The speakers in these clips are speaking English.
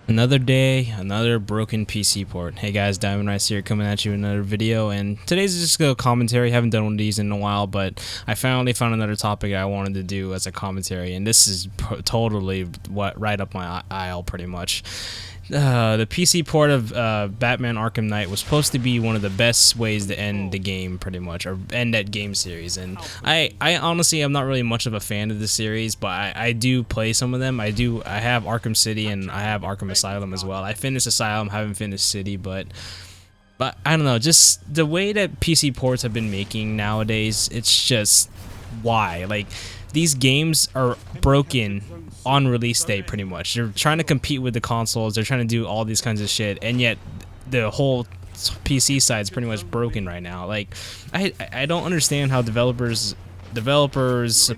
Another day, another broken PC port. Hey guys, Diamond Rice here coming at you with another video, and today's just a commentary. Haven't done one of these in a while, but I finally found another topic I wanted to do as a commentary, and this is totally right up my aisle pretty much. The PC port of Batman Arkham Knight was supposed to be one of the best ways to end the game, pretty much, or end that game series. And I honestly, I'm not really much of a fan of the series, but I do play some of them. I have Arkham City and I have Arkham Asylum as well. I finished Asylum, haven't finished City, but I don't know, just the way that PC ports have been making nowadays, it's just why? Like, these games are broken on release day pretty much. They're trying to compete with the consoles, they're trying to do all these kinds of shit, and yet the whole PC side is pretty much broken right now. Like, I don't understand how developers,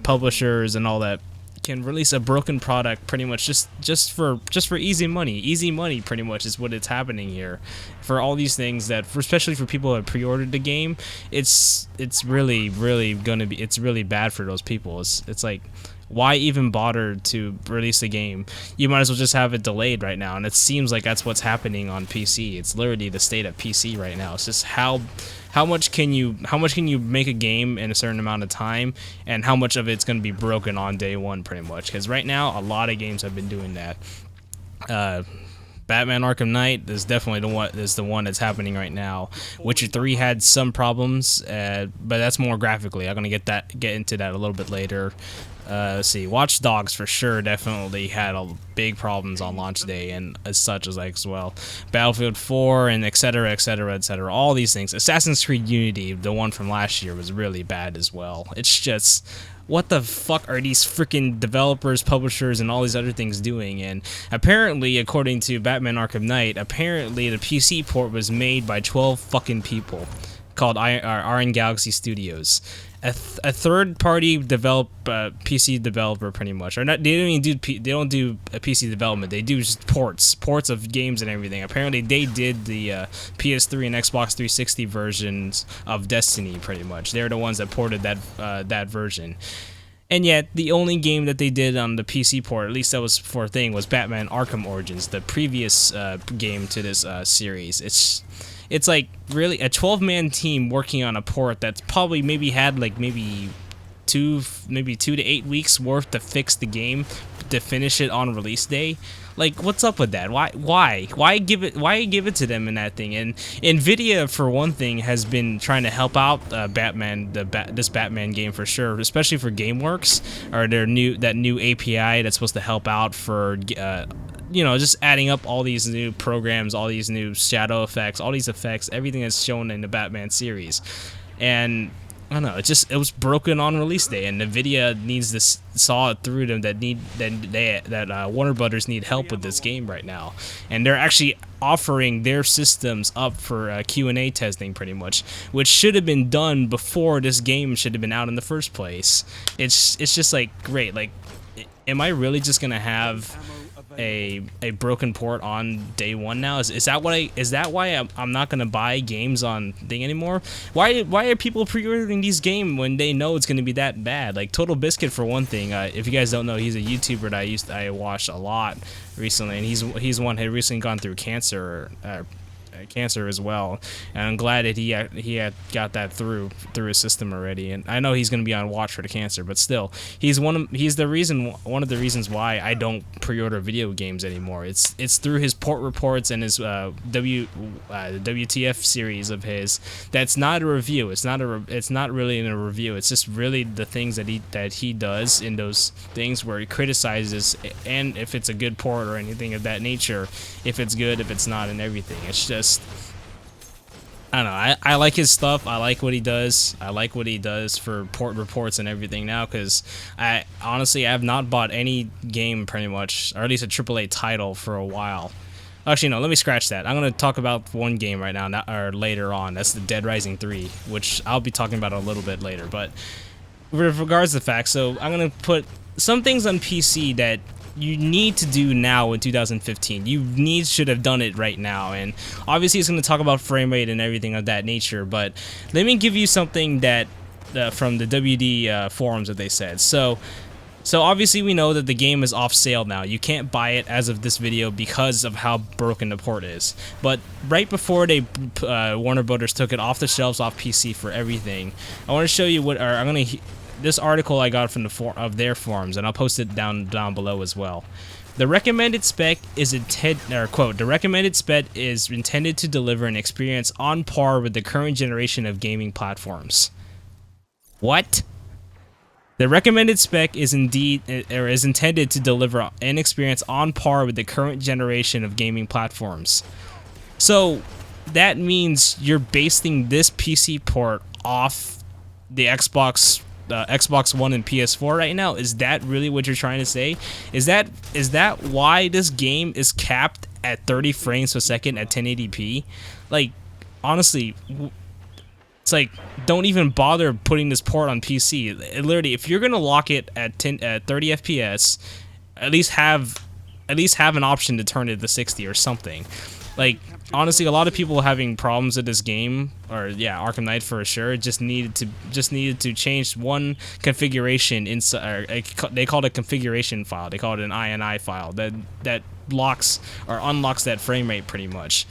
publishers, and all that can release a broken product pretty much just for easy money pretty much is what it's happening here for all these things that especially for people that pre-ordered the game. It's really gonna be, it's really bad for those people. It's like, why even bother to release the game? You might as well just have it delayed right now, and it seems like that's what's happening on PC. It's literally the state of PC right now. It's just how much can you make a game in a certain amount of time, and how much of it's going to be broken on day one pretty much, because right now a lot of games have been doing that. Batman Arkham Knight is definitely the one that's happening right now. Witcher 3 had some problems, but that's more graphically. I'm gonna get into that a little bit later. Let's see, Watch Dogs for sure definitely had big problems on launch day, and as such as well. Battlefield 4 and etc, all these things. Assassin's Creed Unity, the one from last year, was really bad as well. It's just, what the fuck are these freaking developers, publishers, and all these other things doing? And apparently, according to Batman Arkham Knight, apparently the PC port was made by 12 fucking people called Iron Galaxy Studios. A third-party PC developer, pretty much, or not. They don't do a PC development. They do just ports of games and everything. Apparently, they did the PS3 and Xbox 360 versions of Destiny, pretty much. They're the ones that ported that version. And yet, the only game that they did on the PC port, at least that was for a thing, was Batman Arkham Origins, the previous game to this series. It's like, really, a 12-man team working on a port that's probably had like maybe 2 to 8 weeks worth to fix the game to finish it on release day. Like, what's up with that? Why give it to them in that thing? And Nvidia, for one thing, has been trying to help out this Batman game for sure, especially for GameWorks, or that new API that's supposed to help out for you know, just adding up all these new programs, all these new shadow effects, all these effects, everything that's shown in the Batman series. And I don't know, it was broken on release day, and Nvidia needs to saw it through them that Warner Brothers need help with this game right now, and they're actually offering their systems up for Q&A testing pretty much, which should have been done before this game should have been out in the first place. It's just like, great, like, am I really just gonna have a broken port on day one now? Is that why I'm not gonna buy games on thing anymore? Why are people pre-ordering these games when they know it's gonna be that bad? Like Total Biscuit, for one thing. If you guys don't know, he's a YouTuber that I watched a lot recently, and he's one had recently gone through cancer as well, and I'm glad that he had got that through his system already. And I know he's going to be on watch for the cancer, but still, he's one of the reasons why I don't pre-order video games anymore. It's through his port reports and his WTF series of his. That's not a review. It's not really in a review. It's just really the things that he does in those things where he criticizes, and if it's a good port or anything of that nature, if it's good, if it's not, and everything. It's just, I don't know. I like his stuff. I like what he does. I like what he does for port reports and everything now, because I honestly have not bought any game pretty much, or at least a AAA title, for a while. Actually, no, let me scratch that. I'm going to talk about one game right now, or later on. That's the Dead Rising 3, which I'll be talking about a little bit later. But with regards to the facts, so I'm going to put some things on PC that you need to do now in 2015. You should have done it right now. And obviously it's going to talk about frame rate and everything of that nature, but let me give you something that from the WD forums that they said. So So obviously we know that the game is off sale now. You can't buy it as of this video because of how broken the port is. But right before they Warner Brothers took it off the shelves off PC for everything, I want to show you what this article I got from their forums, and I'll post it down below as well. The recommended spec is the recommended spec is intended to deliver an experience on par with the current generation of gaming platforms. What? The recommended spec is intended to deliver an experience on par with the current generation of gaming platforms. So that means you're basing this PC port off the Xbox One and PS4 right now. Is that really what you're trying to say? Is that why this game is capped at 30 frames per second at 1080p? Like, honestly, it's like, don't even bother putting this port on PC. Literally, if you're gonna lock it at 30 FPS, at least have an option to turn it to 60 or something. Like, honestly, a lot of people having problems with this game, or yeah, Arkham Knight for sure, just needed to change one configuration inside. They call it a configuration file. They call it an INI file that locks or unlocks that frame rate pretty much.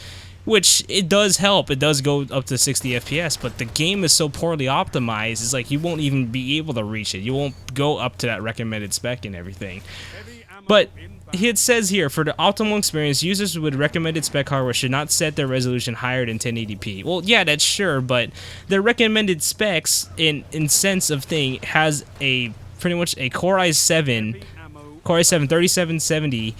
Which, it does help. It does go up to 60 FPS, but the game is so poorly optimized, it's like you won't even be able to reach it. You won't go up to that recommended spec and everything. But it says here, for the optimal experience, users with recommended spec hardware should not set their resolution higher than 1080p. Well, yeah, that's sure, but the recommended specs, in sense of thing, has pretty much a Core i7 3770,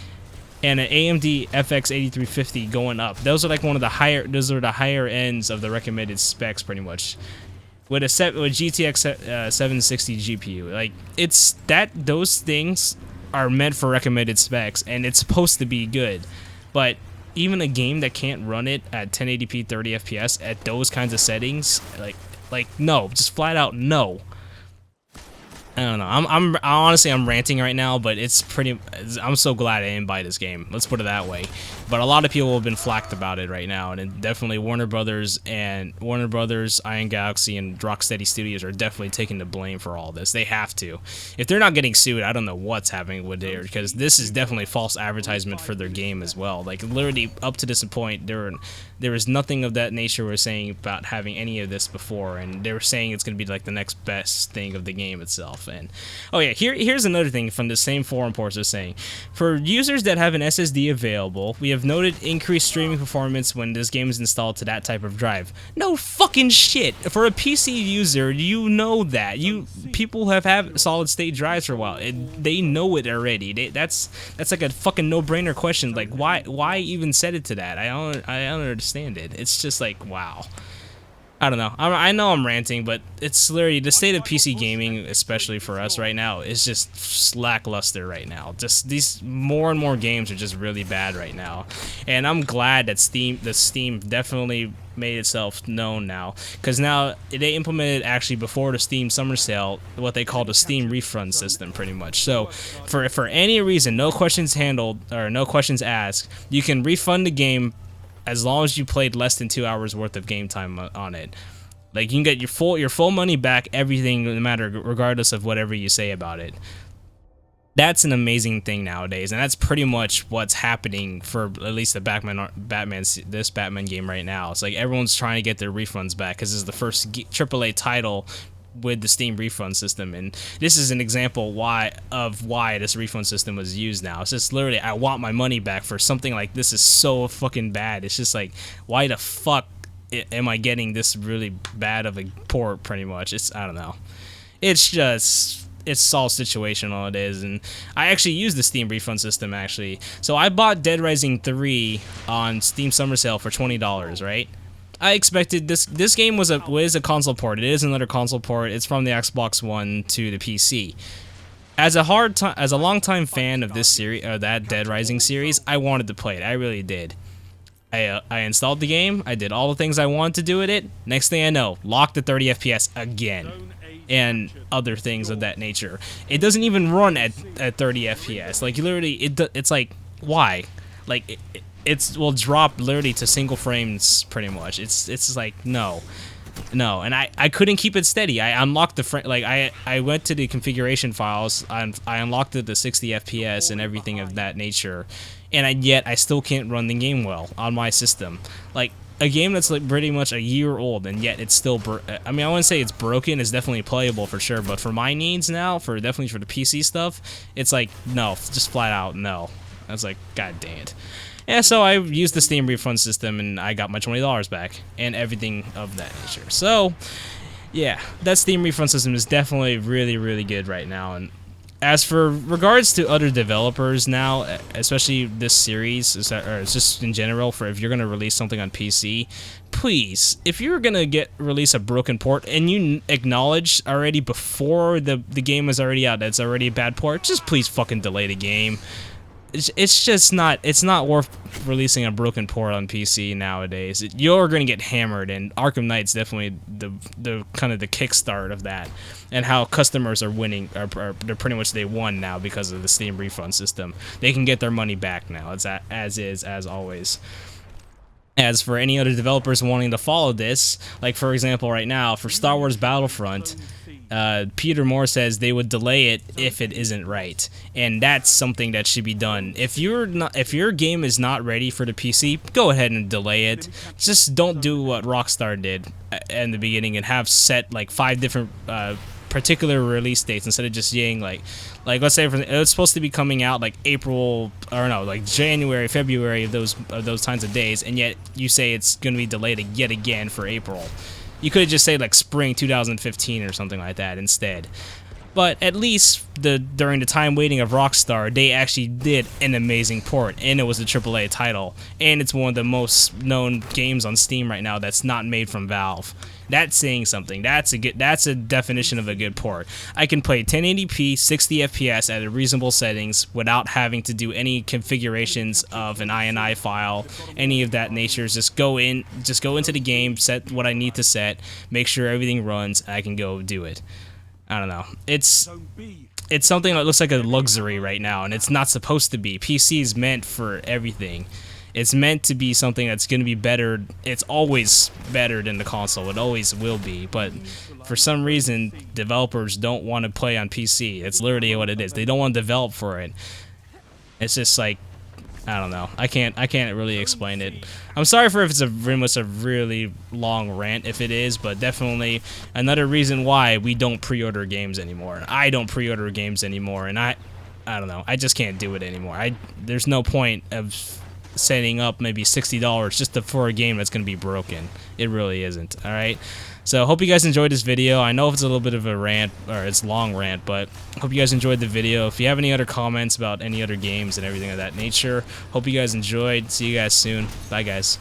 and an AMD FX 8350 going up. Those are like those are the higher ends of the recommended specs pretty much. With GTX 760 GPU. Like, those things are meant for recommended specs, and it's supposed to be good. But even a game that can't run it at 1080p 30 FPS at those kinds of settings, like no, just flat out no. I don't know. Honestly, I'm ranting right now, but I'm so glad I didn't buy this game. Let's put it that way. But a lot of people have been flacked about it right now, and definitely Warner Brothers, Iron Galaxy, and Rocksteady Studios are definitely taking the blame for all this. They have to. If they're not getting sued, I don't know what's happening with it, because this is definitely false advertisement for their game as well. Like, literally up to this point, there was nothing of that nature we're saying about having any of this before, and they were saying it's going to be like the next best thing of the game itself. And oh yeah, here's another thing from the same forum poster saying, for users that have an SSD available, we have noted increased streaming performance when this game is installed to that type of drive. No fucking shit. For a PC user, you know that. People have had solid state drives for a while. They know it already. That's like a fucking no-brainer question. Like, why even set it to that? I don't understand it. It's just like, wow. I don't know. I know I'm ranting, but it's literally the state of PC gaming, especially for us right now, is just lackluster right now. Just these more and more games are just really bad right now, and I'm glad that Steam definitely made itself known now, because now they implemented actually before the Steam summer sale what they call the Steam refund system, pretty much. So for any reason, no questions handled or no questions asked, you can refund the game as long as you played less than 2 hours worth of game time on it. Like, you can get your full money back, everything, no matter, regardless of whatever you say about it. That's an amazing thing nowadays, and that's pretty much what's happening for at least the this Batman game right now. It's like everyone's trying to get their refunds back because this is the first AAA title with the Steam refund system, and this is an example why this refund system was used now. It's just literally, I want my money back for something like this is so fucking bad. It's just like, why the fuck am I getting this really bad of a port, pretty much? I don't know. It's all situational, it is. And I actually used the Steam refund system, actually. So I bought Dead Rising 3 on Steam Summer Sale for $20, right? I expected this game is a console port. It is another console port. It's from the Xbox One to the PC. As a longtime fan of this series, that Dead Rising series, I wanted to play it. I really did. I installed the game. I did all the things I wanted to do with it. Next thing I know, locked at 30 FPS again, and other things of that nature. It doesn't even run at 30 FPS. Like, literally, it's like, why? Like, it will drop literally to single frames, pretty much. It's like, no. No, and I couldn't keep it steady. I unlocked the like I went to the configuration files. I unlocked the 60 FPS and everything of that nature, and yet I still can't run the game well on my system. Like a game that's like pretty much a year old, and yet it's still. I mean, I wouldn't say it's broken. It's definitely playable for sure, but for my needs now, definitely for the PC stuff, it's like no, just flat out no. I was like, God dang it. Yeah, so I used the Steam refund system, and I got my $20 back, and everything of that nature. So, yeah, that Steam refund system is definitely really, really good right now. And as for regards to other developers now, especially this series, or just in general, for if you're going to release something on PC, please, if you're going to release a broken port, and you acknowledge already before the game is already out that it's already a bad port, just please fucking delay the game. It's just not, it's not worth releasing a broken port on PC nowadays. You're gonna get hammered, and Arkham Knight's definitely the kind of the kickstart of that, and how customers are winning, they're pretty much, they won now because of the Steam refund system. They can get their money back now. It's as always. As for any other developers wanting to follow this, like for example right now, for Star Wars Battlefront, Peter Moore says they would delay it if it isn't right, and that's something that should be done. If your game is not ready for the PC, go ahead and delay it. Just don't do what Rockstar did in the beginning and have set like 5 different particular release dates instead of just saying like let's say it's supposed to be coming out like April, or no, like January, February, of those kinds of days, and yet you say it's going to be delayed yet again for April. You could just say like spring 2015 or something like that instead. But at least during the time waiting of Rockstar, they actually did an amazing port, and it was a AAA title, and it's one of the most known games on Steam right now that's not made from Valve. That's saying something. That's a definition of a good port. I can play 1080p, 60 FPS at reasonable settings without having to do any configurations of an INI file, any of that nature. Just go into the game, set what I need to set, make sure everything runs, and I can go do it. I don't know. It's something that looks like a luxury right now, and it's not supposed to be. PC is meant for everything. It's meant to be something that's going to be better. It's always better than the console. It always will be. But for some reason, developers don't want to play on PC. It's literally what it is. They don't want to develop for it. It's just like, I don't know. I can't really explain it. I'm sorry for if it's very much a really long rant if it is, but definitely another reason why we don't pre-order games anymore. I don't pre-order games anymore, and I don't know. I just can't do it anymore. There's no point of setting up maybe $60 just for a game that's going to be broken. It really isn't. All right. So hope you guys enjoyed this video. I know it's a little bit of a rant, or it's a long rant, but hope you guys enjoyed the video. If you have any other comments about any other games and everything of that nature, hope you guys enjoyed. See you guys soon. Bye, guys.